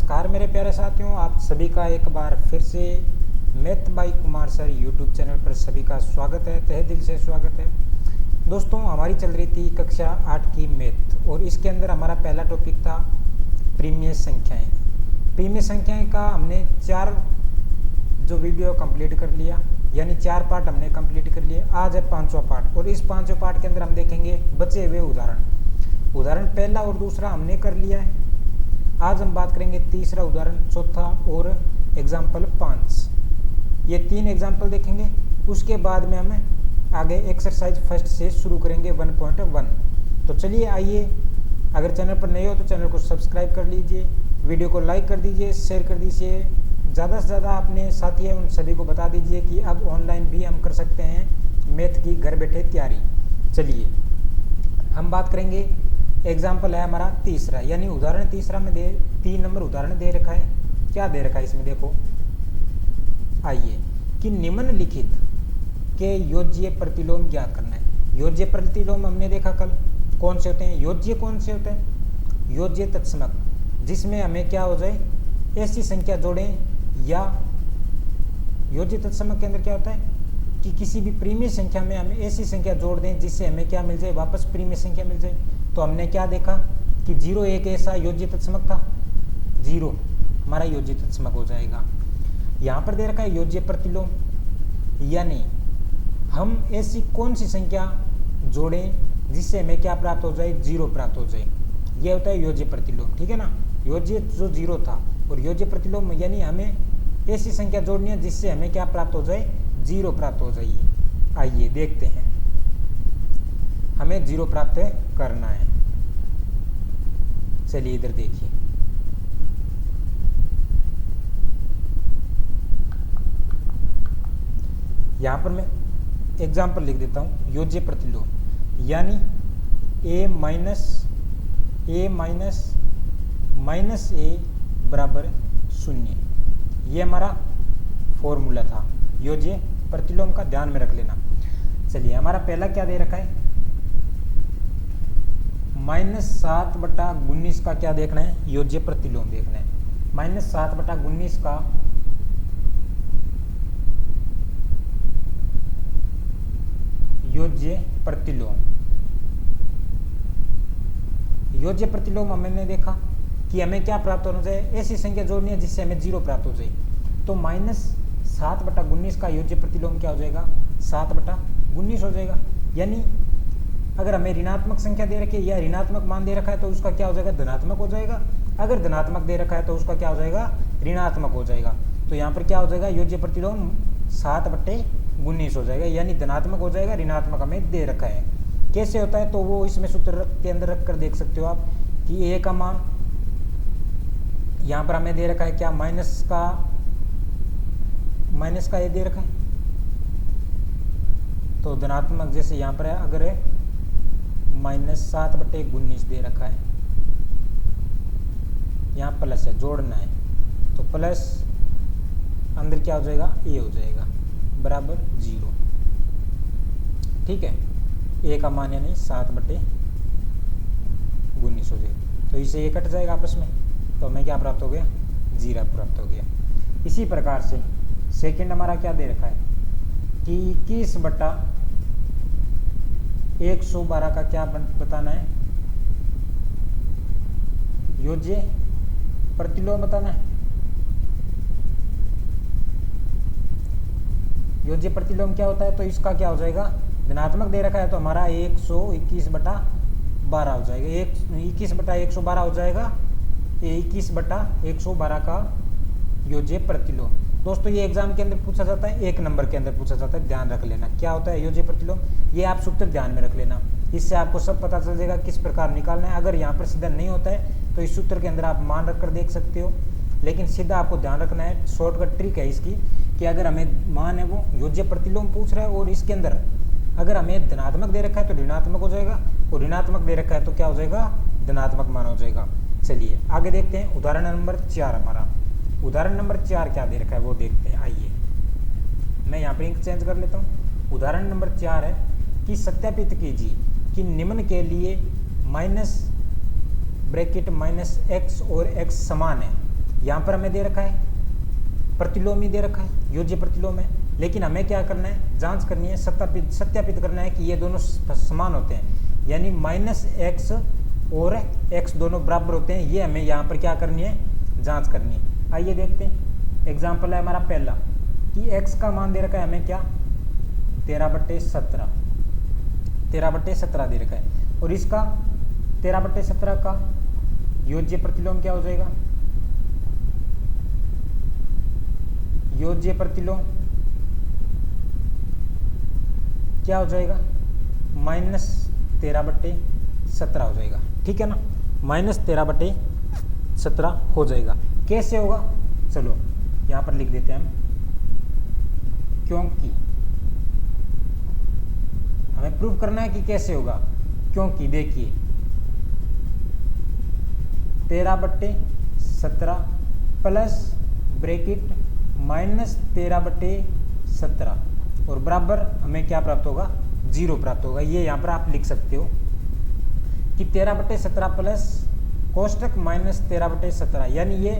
नमस्कार मेरे प्यारे साथियों, आप सभी का एक बार फिर से math by Kumar sir YouTube channel पर सभी का स्वागत है, तहे दिल से स्वागत है। दोस्तों, हमारी चल रही थी कक्षा 8 की मैथ और इसके अंदर हमारा पहला टॉपिक था प्रीमिय संख्याएं। प्रीमिय संख्याएं का हमने 4 जो वीडियो कंप्लीट कर लिया, यानी 4 पार्ट हमने कंप्लीट कर लिए। आज है 5वां पार्ट और इस 5वें पार्ट के अंदर हम देखेंगे बचे हुए उदाहरण पहला और दूसरा हमने कर लिया है। आज हम बात करेंगे तीसरा उदाहरण, चौथा और एग्जाम्पल 5। ये 3 एग्जाम्पल देखेंगे। उसके बाद में हमें आगे एक्सरसाइज फर्स्ट से शुरू करेंगे 1.1। तो चलिए आइए, अगर चैनल पर नए हो तो चैनल को सब्सक्राइब कर लीजिए, वीडियो को लाइक कर दीजिए, शेयर कर दीजिए, ज़्यादा से ज़्यादा अपने साथी हैं उन सभी को बता दीजिए कि अब ऑनलाइन भी हम कर सकते हैं मैथ की घर बैठे तैयारी। चलिए हम बात करेंगे, एग्जाम्पल है हमारा तीसरा, यानी उदाहरण तीसरा में 3 नंबर उदाहरण दे रखा है। क्या दे रखा है इसमें देखो, आइए कि निम्नलिखित के योज्य प्रतिलोम ज्ञात करना है। योज्य प्रतिलोम हमने देखा कल, कौन से होते हैं, योज्य कौन से होते हैं, योज्य तत्समक, जिसमें हमें क्या हो जाए, ऐसी संख्या जोड़ें, या योज्य तत्समक के अंदर क्या होता है कि किसी भी प्रीमिय संख्या में हमें ऐसी संख्या जोड़ दें जिससे हमें क्या मिल जाए, वापस प्रीमिय संख्या मिल जाए। तो हमने क्या देखा कि 0 एक ऐसा योज्य तत्समक था, 0 हमारा योज्य तत्समक हो जाएगा। यहाँ पर दे रखा है योज्य प्रतिलोम, यानी हम ऐसी कौन सी संख्या जोड़ें जिससे हमें क्या प्राप्त हो जाए, 0 प्राप्त हो जाए। यह होता है योज्य प्रतिलोम, ठीक है ना। योज्य जो 0 था और योज्य प्रतिलोम यानी हमें ऐसी संख्या जोड़नी है जिससे हमें क्या प्राप्त हो जाए, 0 प्राप्त हो जाइए। आइए देखते हैं, हमें 0 प्राप्त करना है। चलिए इधर देखिए, यहां पर मैं एग्जाम्पल लिख देता हूं। योज्य प्रतिलोम यानी a माइनस a बराबर 0, ये हमारा फॉर्मूला था योज्य प्रतिलोम का, ध्यान में रख लेना। चलिए हमारा पहला क्या दे रखा है, -7/19 का क्या देखना है, योज्य प्रतिलोम देखना है। -7/19 का योज्य प्रतिलोम। योज्य प्रतिलोम हमने देखा कि हमें क्या प्राप्त होना चाहिए, ऐसी संख्या जोड़नी है जिससे हमें 0 प्राप्त हो जाए। तो -7/19 का योज्य प्रतिलोम क्या हो जाएगा, 7/19 हो जाएगा। यानी अगर हमें ऋणात्मक संख्या दे रखी है या ऋणात्मक मान दे रखा है तो उसका क्या हो जाएगा, धनात्मक हो जाएगा। अगर धनात्मक दे रखा है तो उसका क्या हो जाएगा, ऋणात्मक हो जाएगा। तो यहाँ पर क्या हो जाएगा, योज्य प्रतिलोम 7/19 हो जाएगा, यानी धनात्मक हो जाएगा, ऋणात्मक हमें दे रखा है। कैसे होता है तो वो इसमें सूत्र के अंदर रख कर देख सकते हो आप कि a का मान यहाँ पर हमें दे रखा है क्या, माइनस का a दे रखा है, तो धनात्मक जैसे यहाँ पर है, अगर -7/19 दे रखा है, यहाँ प्लस है, जोड़ना है, तो प्लस अंदर क्या हो जाएगा, a हो जाएगा बराबर 0, ठीक है। a का मान यानी 7/19 हो जाएगा, तो इसे a कट जाएगा आपस में, तो हमें क्या प्राप्त हो गया, 0 प्राप्त हो गया। इसी प्रकार से सेकंड हमारा क्या दे रखा है कि 21/112 का क्या बताना है, योज्य प्रतिलोम बताना है। योज्य प्रतिलोम क्या होता है, तो इसका क्या हो जाएगा, धनात्मक दे रखा है तो हमारा 121/12 हो जाएगा, 21/112 हो जाएगा, 21/112 का योज्य प्रतिलोम। दोस्तों ये एग्जाम के अंदर पूछा जाता है, 1 नंबर के अंदर पूछा जाता है, ध्यान रख लेना क्या होता है योज्य प्रतिलोम। ये आप सूत्र ध्यान में रख लेना, इससे आपको सब पता चल जाएगा किस प्रकार निकालना है। अगर यहाँ पर सीधा नहीं होता है तो इस सूत्र के अंदर आप मान रख कर देख सकते हो, लेकिन सीधा आपको ध्यान रखना है। शॉर्टकट ट्रिक है इसकी कि अगर हमें मान है वो योज्य प्रतिलोम पूछ रहा है और इसके अंदर अगर हमें धनात्मक दे रखा है तो ऋणात्मक हो जाएगा, और ऋणात्मक दे रखा है तो क्या हो जाएगा, धनात्मक मान हो जाएगा। चलिए आगे देखते हैं, उदाहरण नंबर 4 हमारा। उदाहरण नंबर 4 क्या दे रखा है वो देखते हैं। आइए मैं यहाँ पर इंक चेंज कर लेता हूँ। उदाहरण नंबर 4 है कि सत्यापित कीजिए कि निम्न के लिए माइनस ब्रैकेट माइनस एक्स और एक्स समान है यहाँ पर हमें दे रखा है प्रतिलोम ही दे रखा है, योज्य प्रतिलोम है, लेकिन हमें क्या करना है, जांच करनी है, सत्यापित करना है कि ये दोनों समान होते हैं, यानी -x और x दोनों बराबर होते हैं। ये हमें यहाँ पर क्या करनी है, जांच करनी है। आइए देखते हैं। एग्जाम्पल है हमारा पहला कि x का मान दे रखा है हमें क्या, 13/17 दे रखा है, और इसका 13/17 का योज्य प्रतिलोम क्या हो जाएगा, योज्य प्रतिलोम क्या हो जाएगा, -13/17 हो जाएगा। ठीक है ना, -13/17 हो जाएगा। कैसे होगा, चलो यहाँ पर लिख देते हैं हम, क्योंकि हमें प्रूव करना है कि कैसे होगा। क्योंकि देखिए 13/17 प्लस ब्रैकेट -13/17 और बराबर हमें क्या प्राप्त होगा, 0 प्राप्त होगा। ये यहाँ पर आप लिख सकते हो कि 13/17 प्लस कोष्टक -13/17, यानी ये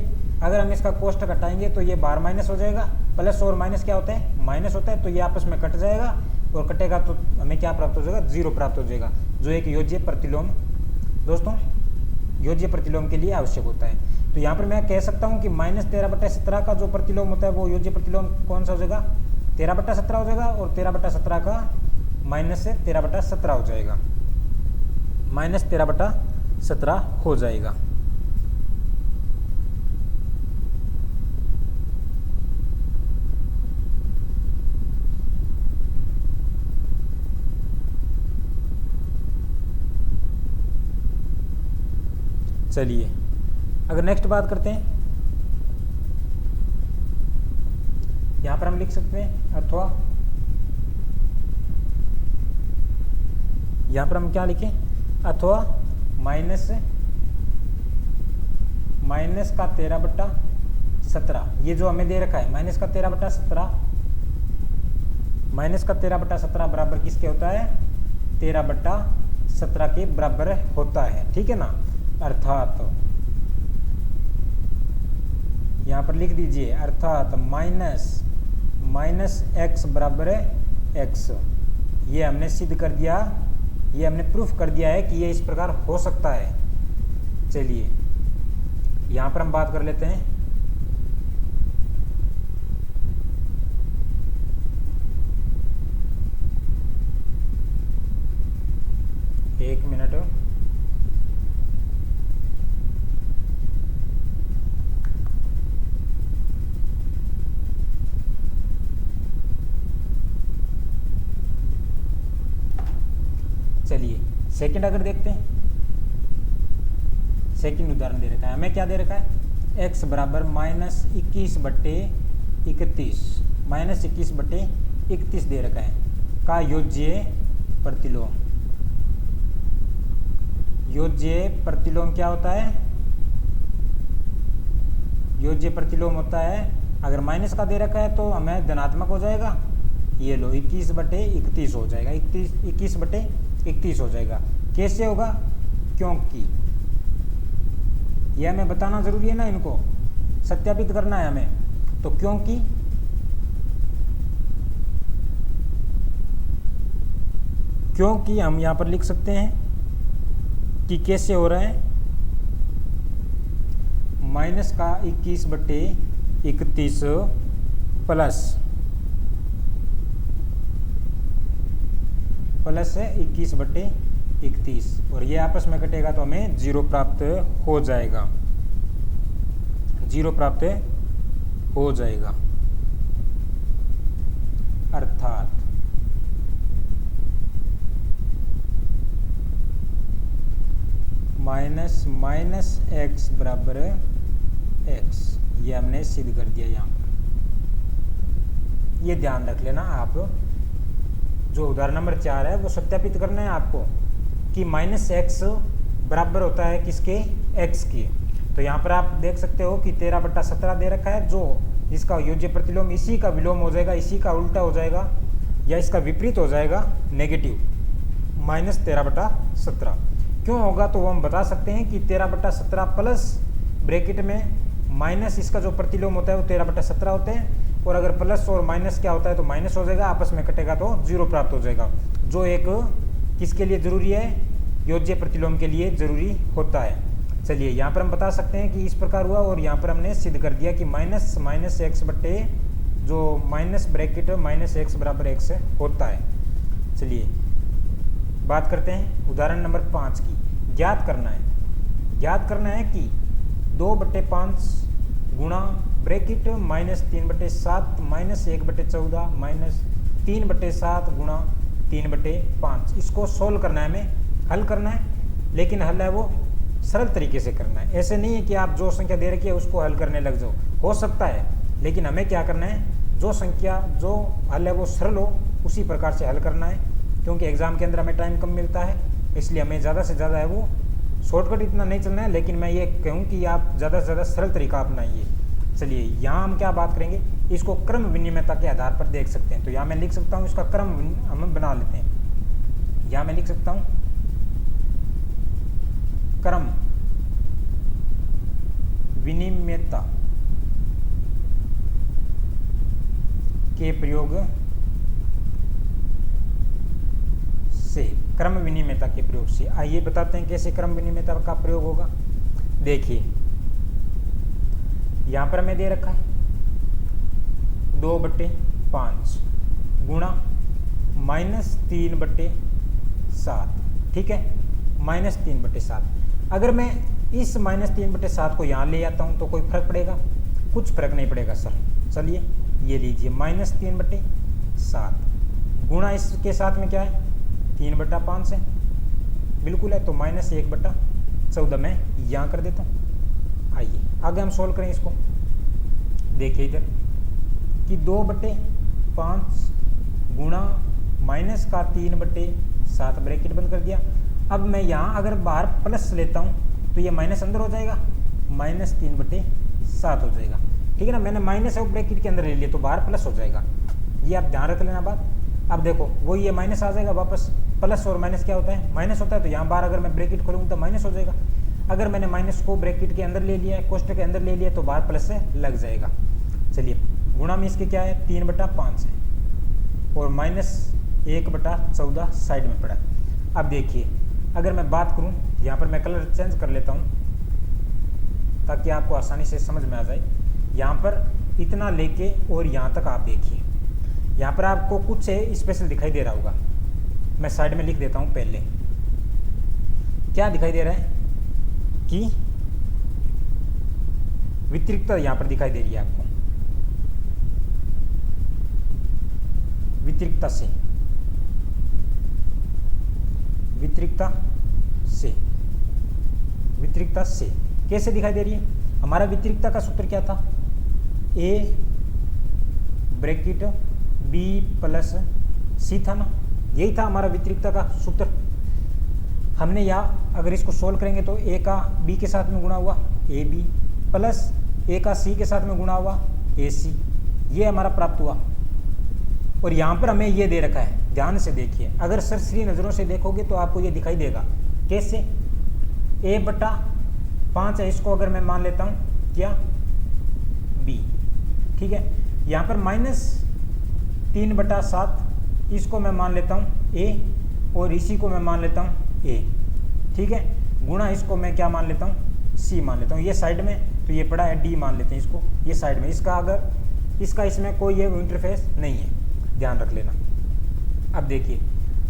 अगर हम इसका कोष्टक हटाएंगे तो ये बाहर माइनस हो जाएगा, प्लस और माइनस क्या होता है, माइनस होता है, तो ये आपस में कट जाएगा और कटेगा तो हमें क्या प्राप्त हो जाएगा, 0 प्राप्त हो जाएगा, जो एक योज्य प्रतिलोम दोस्तों योज्य प्रतिलोम के लिए आवश्यक होता है। तो यहाँ पर मैं कह सकता हूँ कि -13/17 का जो प्रतिलोम होता है वो योज्य प्रतिलोम कौन सा हो जाएगा, 13/17 हो जाएगा, और 13/17 का -13/17 हो जाएगा, -13/17 हो जाएगा। चलिए अगर नेक्स्ट बात करते हैं, यहां पर हम लिख सकते हैं, अथवा यहां पर हम क्या लिखें, अथवा माइनस का 13/17, ये जो हमें दे रखा है माइनस का 13/17 बराबर किसके होता है, 13/17 के बराबर होता है। ठीक है ना, अर्थात यहां पर लिख दीजिए, अर्थात माइनस x बराबर है x। ये हमने सिद्ध कर दिया, ये हमने प्रूफ कर दिया है कि ये इस प्रकार हो सकता है। चलिए यहां पर हम बात कर लेते हैं, एक मिनट, चलिए सेकंड अगर देखते हैं, सेकंड उदाहरण दे रखा है हमें, क्या दे रखा है, x बराबर -21/31 दे रखा है का योज्य प्रतिलोम क्या होता है, योज्य प्रतिलोम होता है, अगर माइनस का दे रखा है तो हमें धनात्मक हो जाएगा, ये लो 21/31 हो जाएगा, 21/31 हो जाएगा। कैसे होगा, क्योंकि यह हमें बताना जरूरी है ना, इनको सत्यापित करना है हमें, तो क्योंकि हम यहां पर लिख सकते हैं कि कैसे हो रहा है, माइनस का 21/31 प्लस है 21/31, और ये आपस में कटेगा तो हमें 0 प्राप्त हो जाएगा, 0 प्राप्त हो जाएगा। अर्थात माइनस x बराबर x, ये हमने सिद्ध कर दिया। यहाँ पर ये ध्यान रख लेना आप, जो उदाहरण नंबर 4 है वो सत्यापित करना है आपको कि -x बराबर होता है किसके, x के। तो यहाँ पर आप देख सकते हो कि 13/17 दे रखा है, जो इसका योज्य प्रतिलोम इसी का विलोम हो जाएगा, इसी का उल्टा हो जाएगा, या इसका विपरीत हो जाएगा, नेगेटिव -13/17। क्यों होगा तो वो हम बता सकते हैं कि 13/17 प्लस ब्रैकेट में माइनस इसका जो प्रतिलोम होता है वो 13/17 होते हैं, और अगर प्लस और माइनस क्या होता है तो माइनस हो जाएगा, आपस में कटेगा तो 0 प्राप्त हो जाएगा, जो एक किसके लिए जरूरी है, योज्य प्रतिलोम के लिए जरूरी होता है। चलिए यहाँ पर हम बता सकते हैं कि इस प्रकार हुआ, और यहाँ पर हमने सिद्ध कर दिया कि माइनस माइनस एक्स बटे जो माइनस ब्रैकेट माइनस एक्स बराबर एक्स होता है। चलिए बात करते हैं उदाहरण नंबर 5 की। ज्ञात करना है कि 2/5 गुणा ब्रैकेट माइनस 3/7 माइनस 1/14 माइनस 3/7 गुणा 3/5। इसको सोल्व करना है, हमें हल करना है, लेकिन हल है वो सरल तरीके से करना है। ऐसे नहीं है कि आप जो संख्या दे रखी है उसको हल करने लग जाओ, हो सकता है, लेकिन हमें क्या करना है, जो संख्या जो हल है वो सरल हो उसी प्रकार से हल करना है, क्योंकि एग्जाम के अंदर हमें टाइम कम मिलता है, इसलिए हमें ज़्यादा से ज़्यादा है वो शॉर्टकट इतना नहीं चलना है, लेकिन मैं ये कहूँ कि आप ज़्यादा से ज़्यादा सरल तरीका अपनाइए। चलिए यहाँ हम क्या बात करेंगे, इसको क्रम विनिमयता के आधार पर देख सकते हैं। तो यहाँ मैं लिख सकता हूँ, इसका क्रम हम बना लेते हैं। यहाँ मैं लिख सकता हूँ क्रम विनिमयता के प्रयोग से, क्रम विनिमयता के प्रयोग से। आइए बताते हैं कैसे क्रम विनिमयता का प्रयोग होगा। देखिए यहां पर हमें दे रखा है 2/5 गुणा माइनस 3/7, ठीक है, माइनस 3/7। अगर मैं इस माइनस 3/7 को यहाँ ले आता हूँ तो कोई फर्क पड़ेगा? कुछ फर्क नहीं पड़ेगा सर। चलिए ये लीजिए माइनस 3/7 गुणा इसके साथ में क्या है 3/5 है, बिल्कुल है, तो माइनस 1/14 मैं यहाँ कर देता हूँ। आइए आगे हम सोल्व करें इसको। देखिए इधर कि 2/5 गुणा माइनस का 3/7 ब्रैकेट बंद कर दिया। अब मैं यहाँ अगर बाहर प्लस लेता हूँ तो ये माइनस अंदर हो जाएगा, माइनस 3/7 हो जाएगा, ठीक है ना। मैंने माइनस है वो ब्रैकेट के अंदर ले लिया तो बाहर प्लस हो जाएगा, ये आप ध्यान रख लेना बात। अब देखो वो ये माइनस आ जाएगा वापस, प्लस और माइनस क्या होता है, माइनस होता है, तो यहाँ बाहर अगर मैं ब्रैकेट खोलूँगा तो माइनस हो जाएगा। अगर मैंने माइनस को ब्रैकेट के अंदर ले लिया है, कोष्टक के अंदर ले लिया तो बाहर प्लस से लग जाएगा। चलिए गुणा में इसके क्या है 3/5 है, और माइनस 1/14 साइड में पड़ा। अब देखिए अगर मैं बात करूं, यहाँ पर मैं कलर चेंज कर लेता हूं ताकि आपको आसानी से समझ में आ जाए। यहाँ पर इतना लेके और यहाँ तक आप देखिए, यहाँ पर आपको कुछ स्पेशल दिखाई दे रहा होगा, मैं साइड में लिख देता हूँ। पहले क्या दिखाई दे रहा है कि वितरिकता यहाँ पर दिखाई दे रही है आपको, वितरिकता से, वितरिकता से कैसे दिखाई दे रही है? हमारा वितरिकता का सूत्र क्या था, a ब्रैकेट b प्लस सी था ना, यही था हमारा वितरिकता का सूत्र। हमने यहाँ अगर इसको सोल्व करेंगे तो a का b के साथ में गुणा हुआ ab प्लस a का c के साथ में गुणा हुआ ac, ये हमारा प्राप्त हुआ। और यहाँ पर हमें ये दे रखा है, ध्यान से देखिए, अगर सरसरी नज़रों से देखोगे तो आपको ये दिखाई देगा। कैसे? a/5 है, इसको अगर मैं मान लेता हूँ क्या b, ठीक है। यहाँ पर माइनस 3/7 इसको मैं मान लेता हूँ a, और इसी को मैं मान लेता हूँ a, ठीक है। गुणा इसको मैं क्या मान लेता हूँ c मान लेता हूँ, ये साइड में तो ये पड़ा है d मान लेते हैं इसको, ये साइड में, इसका अगर इसका इसमें कोई ये इंटरफेस नहीं है, ध्यान रख लेना। अब देखिए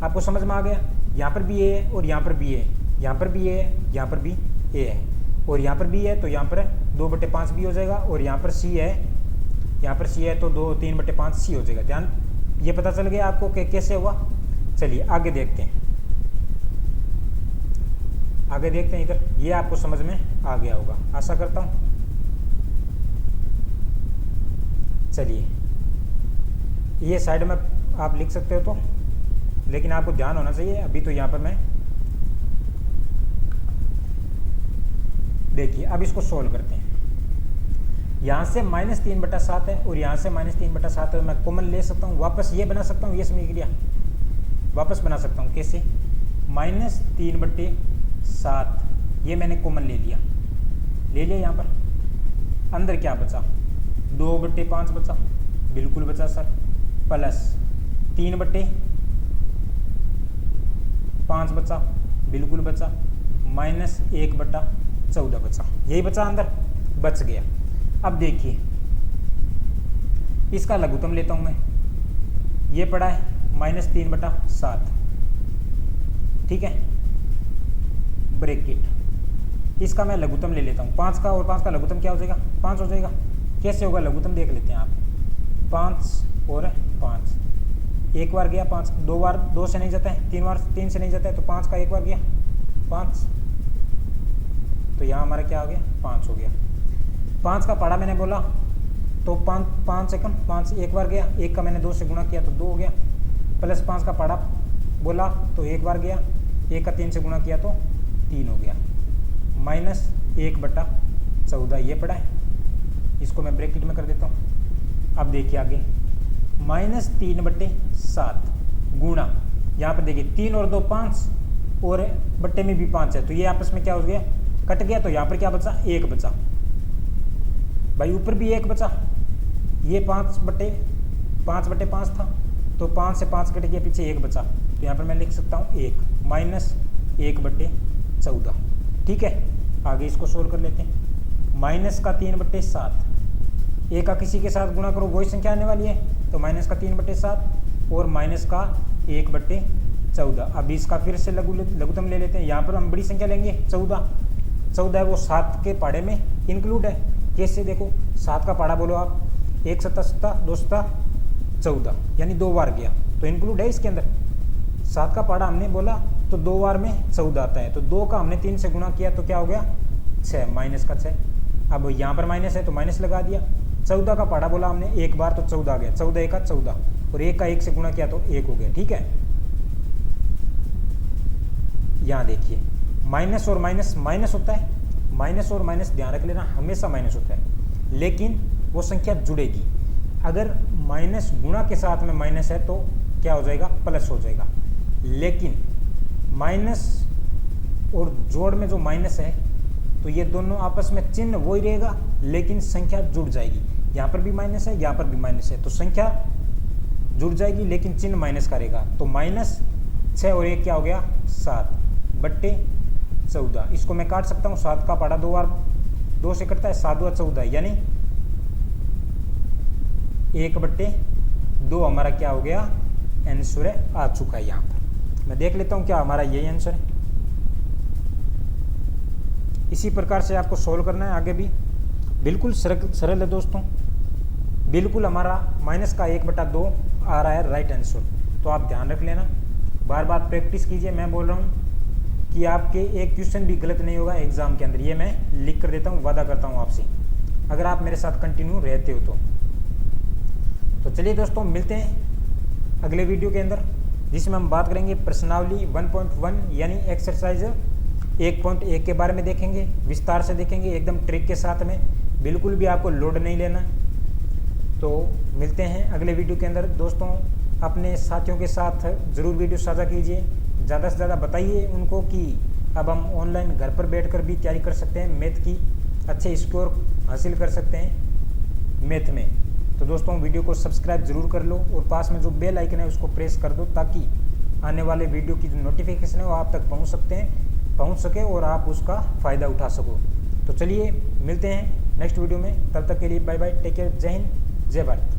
आपको समझ में आ गया, यहाँ पर भी a है और यहाँ पर भी a है, यहाँ पर भी a है, यहाँ पर भी a है, और यहाँ पर b है तो यहाँ पर 2/5 b हो जाएगा, और यहाँ पर c है, यहाँ पर c है तो 3/5 c हो जाएगा। ध्यान, ये पता चल गया आपको कि कैसे हुआ। चलिए आगे देखते हैं, आगे देखते हैं। इधर ये आपको समझ में आ गया होगा, आशा करता हूँ। चलिए ये साइड में आप लिख सकते हो तो, लेकिन आपको ध्यान होना चाहिए। अभी तो यहाँ पर मैं देखिए, अब इसको सोल्व करते हैं। यहाँ से माइनस 3/7 है और यहाँ से माइनस 3/7 है, मैं कॉमन ले सकता हूँ, वापस ये बना सकता हूँ, ये समीकरण वापस बना सकता हूँ। कैसे? माइनस 3/7 ये मैंने कॉमन ले लिया यहाँ पर, अंदर क्या बचा, 2/5 बचा, बिल्कुल बचा सर, प्लस 3/5 बचा, बिल्कुल बचा, माइनस 1/14 बचा, यही बचा अंदर, बच गया। अब देखिए इसका लघुत्तम लेता हूं मैं, ये पड़ा है -3/7, ठीक है, ब्रैकेट, इसका मैं लघुत्तम ले लेता हूँ 5 का, और 5 का लघुत्तम क्या हो जाएगा, 5 हो जाएगा। कैसे होगा लघुत्तम देख लेते हैं आप, 5 और 5, एक बार गया 5, 2 बार 2 से नहीं जाता है, 3 बार 3 से नहीं जाता है, तो 5 का एक बार गया 5, तो यहाँ हमारा क्या हो गया 5 हो गया। 5 का पाड़ा मैंने बोला तो 5 सेकंड, 5 एक बार गया, 1 का मैंने 2 से गुणा किया तो 2 हो गया, प्लस 5 का पाड़ा बोला तो 1 बार गया, 1 का 3 से गुणा किया तो 3 हो गया, -1/14 ये पड़ा है, इसको मैं ब्रैकेट में कर देता हूँ। अब देखिए आगे -3/7 गुणा, यहाँ पर देखिए 3 और 2 5, और बट्टे में भी 5 है, तो ये आपस में क्या हो गया, कट गया, तो यहाँ पर क्या बचा, 1 बचा भाई, ऊपर भी 1 बचा, ये 5/5 था, तो 5 से 5 कट गया, पीछे 1 बचा, तो यहाँ पर मैं लिख सकता हूँ 1 -1/14, ठीक है। आगे इसको सोल्व कर लेते हैं, माइनस का 3/7, ए का किसी के साथ गुणा करो वही संख्या आने वाली है, तो माइनस का 3/7 और माइनस का 1/14। अब इसका फिर से लघुत्तम ले लेते हैं, यहाँ पर हम बड़ी संख्या लेंगे 14 है, वो 7 के पाड़े में इंक्लूड है। कैसे देखो, 7 का पाड़ा बोलो आप, 1 7 7 2 7 14, यानी 2 बार गया तो इंक्लूड है इसके अंदर। 7 का पाड़ा हमने बोला तो 2 बार में 14 आता है, तो 2 का हमने 3 से गुणा किया तो क्या हो गया 6, माइनस का 6। अब यहाँ पर माइनस है तो माइनस लगा दिया। 14 का पाड़ा बोला हमने एक बार तो 14 आ गया, 14 का 14, और 1 का 1 से गुणा किया तो 1 हो गया, ठीक है। यहाँ देखिए माइनस और माइनस माइनस होता है, माइनस और माइनस ध्यान रख लेना हमेशा माइनस होता है, लेकिन वो संख्या जुड़ेगी। अगर माइनस गुणा के साथ में माइनस है तो क्या हो जाएगा, प्लस हो जाएगा, लेकिन माइनस और जोड़ में जो माइनस है तो ये दोनों आपस में चिन्ह वही रहेगा, लेकिन संख्या जुड़ जाएगी। यहाँ पर भी माइनस है, यहाँ पर भी माइनस है, तो संख्या जुड़ जाएगी लेकिन चिन्ह माइनस का रहेगा। तो -6 और 1 क्या हो गया 7/14। इसको मैं काट सकता हूँ, 7 का पाड़ा 2 बार 2 से कटता है, 7 2 14, यानी 1/2 हमारा क्या हो गया आंसर आ चुका है। यहाँ पर मैं देख लेता हूँ क्या हमारा यही आंसर है। इसी प्रकार से आपको सोल्व करना है आगे भी, बिल्कुल सरल है दोस्तों, बिल्कुल हमारा माइनस का 1/2 आ रहा है राइट आंसर। तो आप ध्यान रख लेना, बार बार प्रैक्टिस कीजिए। मैं बोल रहा हूँ कि आपके एक क्वेश्चन भी गलत नहीं होगा एग्जाम के अंदर, ये मैं लिख कर देता हूँ, वादा करता हूँ आपसे, अगर आप मेरे साथ कंटिन्यू रहते हो तो चलिए दोस्तों मिलते हैं अगले वीडियो के अंदर, जिसमें हम बात करेंगे प्रश्नावली 1.1 यानी एक्सरसाइज 1.1 के बारे में देखेंगे, विस्तार से देखेंगे, एकदम ट्रिक के साथ में, बिल्कुल भी आपको लोड नहीं लेना। तो मिलते हैं अगले वीडियो के अंदर दोस्तों। अपने साथियों के साथ ज़रूर वीडियो साझा कीजिए, ज़्यादा से ज़्यादा बताइए उनको कि अब हम ऑनलाइन घर पर बैठकर भी तैयारी कर सकते हैं, मैथ की अच्छे स्कोर हासिल कर सकते हैं मैथ में। तो दोस्तों वीडियो को सब्सक्राइब जरूर कर लो, और पास में जो बेल आइकन है उसको प्रेस कर दो, ताकि आने वाले वीडियो की जो नोटिफिकेशन है वो आप तक पहुंच सके और आप उसका फ़ायदा उठा सको। तो चलिए मिलते हैं नेक्स्ट वीडियो में, तब तक के लिए बाय बाय, टेक केयर, जय हिंद, जय भारत।